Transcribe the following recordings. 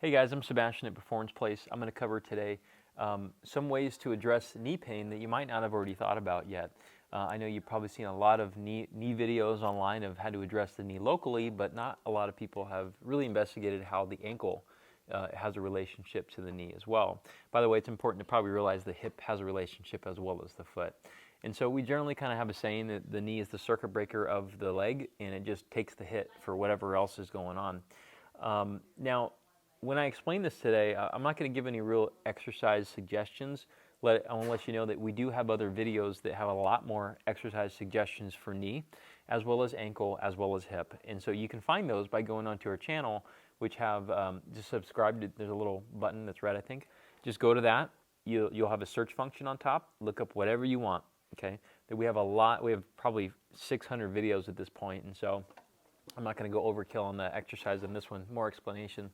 Hey guys, I'm Sebastian at Performance Place. I'm going to cover today some ways to address knee pain that you might not have already thought about yet. I know you've probably seen a lot of knee videos online of how to address the knee locally, but not a lot of people have really investigated how the ankle has a relationship to the knee as well. By the way, it's important to probably realize the hip has a relationship as well as the foot. And so we generally kind of have a saying that the knee is the circuit breaker of the leg, and it just takes the hit for whatever else is going on. Now, when I explain this today, I'm not going to give any real exercise suggestions. I want to let you know that we do have other videos that have a lot more exercise suggestions for knee, as well as ankle, as well as hip. And so you can find those by going onto our channel, which have just subscribed. There's a little button that's red, I think. Just go to that. You'll have a search function on top. Look up whatever you want. Okay. That we have a lot. We have probably 600 videos at this point, and so I'm not going to go overkill on the exercise on this one. More explanation.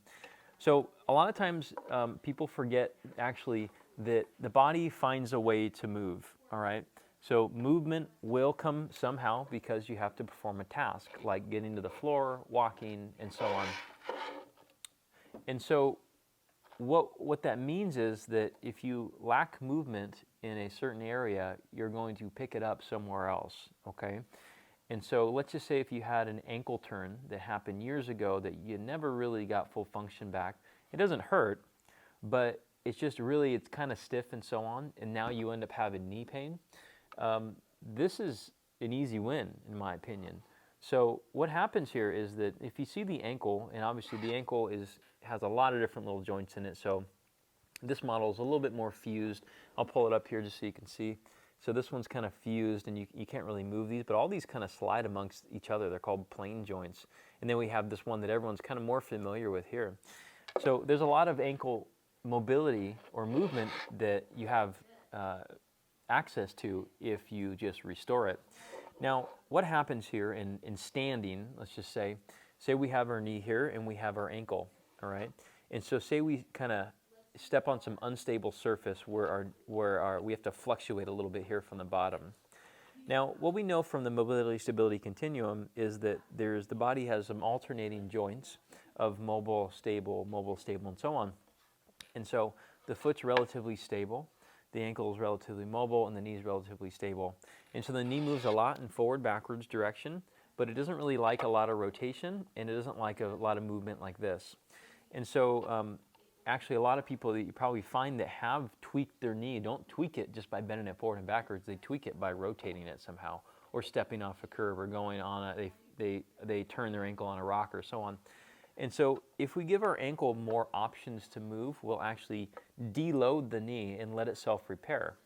So a lot of times people forget actually that the body finds a way to move, all right? So movement will come somehow because you have to perform a task like getting to the floor, walking, and so on. And so what that means is that if you lack movement in a certain area, you're going to pick it up somewhere else, okay? And so let's just say if you had an ankle turn that happened years ago that you never really got full function back, it doesn't hurt, but it's just really, it's kind of stiff and so on, and now you end up having knee pain. This is an easy win, in my opinion. So what happens here is that if you see the ankle, and obviously the ankle has a lot of different little joints in it, so this model is a little bit more fused. I'll pull it up here just so you can see. So this one's kind of fused, and you can't really move these, but all these kind of slide amongst each other. They're called plane joints. And then we have this one that everyone's kind of more familiar with here. So there's a lot of ankle mobility or movement that you have access to if you just restore it. Now, what happens here in standing, let's just say we have our knee here and we have our ankle, all right? And so say we kind of step on some unstable surface where we have to fluctuate a little bit here from the bottom. Now, what we know from the mobility stability continuum is that the body has some alternating joints of mobile, stable, and so on. And so the foot's relatively stable, the ankle is relatively mobile, and the knee is relatively stable. And so the knee moves a lot in forward, backwards direction, but it doesn't really like a lot of rotation, and it doesn't like a lot of movement like this. And so actually, a lot of people that you probably find that have tweaked their knee don't tweak it just by bending it forward and backwards. They tweak it by rotating it somehow, or stepping off a curb, or going on they turn their ankle on a rock, or so on. And so if we give our ankle more options to move, we'll actually deload the knee and let it self-repair.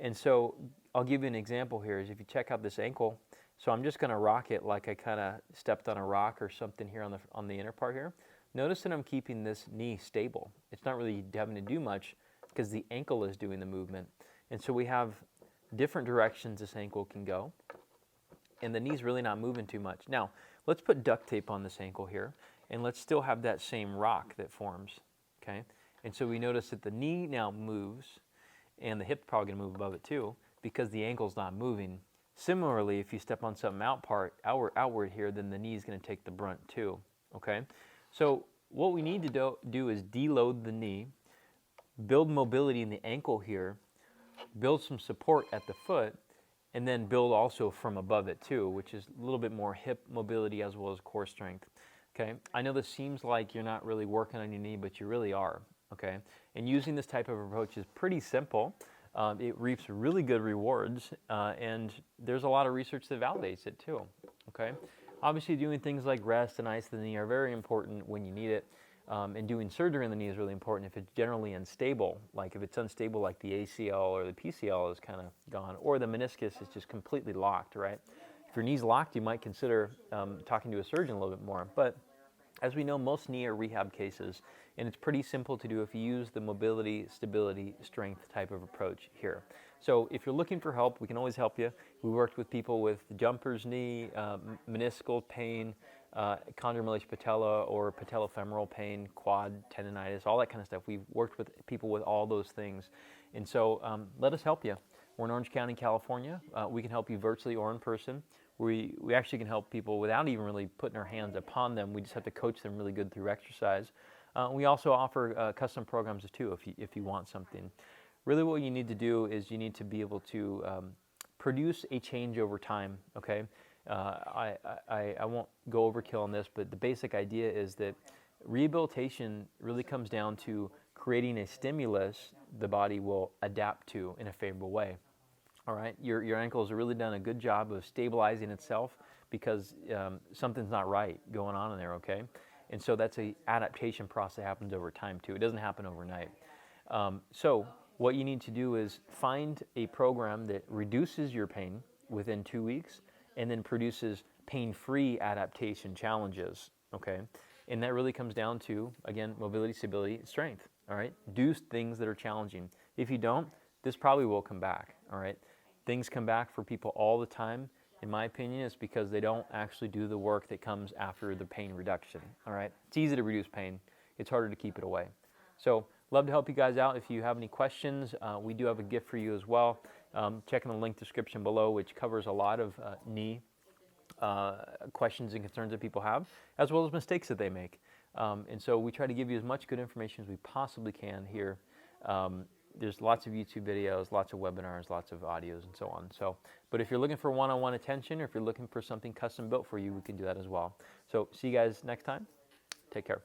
And so I'll give you an example here. Is if you check out this ankle, so I'm just going to rock it like I kind of stepped on a rock or something here on the inner part here. Notice that I'm keeping this knee stable. It's not really having to do much because the ankle is doing the movement. And so we have different directions this ankle can go, and the knee's really not moving too much. Now, let's put duct tape on this ankle here, and let's still have that same rock that forms, okay? And so we notice that the knee now moves, and the hip's probably going to move above it too, because the ankle's not moving. Similarly, if you step on something outward here, then the knee is going to take the brunt too, okay? So what we need to do is deload the knee, build mobility in the ankle here, build some support at the foot, and then build also from above it too, which is a little bit more hip mobility as well as core strength. Okay, I know this seems like you're not really working on your knee, but you really are. Okay, and using this type of approach is pretty simple. It reaps really good rewards, and there's a lot of research that validates it too. Okay. Obviously, doing things like rest and ice the knee are very important when you need it, and doing surgery on the knee is really important if it's generally unstable. Like if it's unstable, like the ACL or the PCL is kind of gone, or the meniscus is just completely locked, right? If your knee's locked, you might consider talking to a surgeon a little bit more. But as we know, most knee are rehab cases, and it's pretty simple to do if you use the mobility, stability, strength type of approach here. So if you're looking for help, we can always help you. We worked with people with jumper's knee, meniscal pain, chondromalacia patella, or patellofemoral pain, quad tendonitis, all that kind of stuff. We've worked with people with all those things. And so let us help you. We're in Orange County, California. We can help you virtually or in person. We actually can help people without even really putting our hands upon them. We just have to coach them really good through exercise. We also offer custom programs too if you want something. Really what you need to do is you need to be able to produce a change over time, okay? I won't go overkill on this, but the basic idea is that rehabilitation really comes down to creating a stimulus the body will adapt to in a favorable way. All right, your ankle has really done a good job of stabilizing itself because something's not right going on in there, okay? And so that's an adaptation process that happens over time too. It doesn't happen overnight. So what you need to do is find a program that reduces your pain within 2 weeks and then produces pain-free adaptation challenges, okay? And that really comes down to, again, mobility, stability, strength, all right? Do things that are challenging. If you don't, this probably will come back, all right? Things come back for people all the time. In my opinion, it's because they don't actually do the work that comes after the pain reduction, all right? It's easy to reduce pain. It's harder to keep it away. So, love to help you guys out. If you have any questions, we do have a gift for you as well. Check in the link description below, which covers a lot of knee questions and concerns that people have, as well as mistakes that they make. And so we try to give you as much good information as we possibly can here. There's lots of YouTube videos, lots of webinars, lots of audios, and so on. So, but if you're looking for one-on-one attention, or if you're looking for something custom built for you, we can do that as well. So see you guys next time. Take care.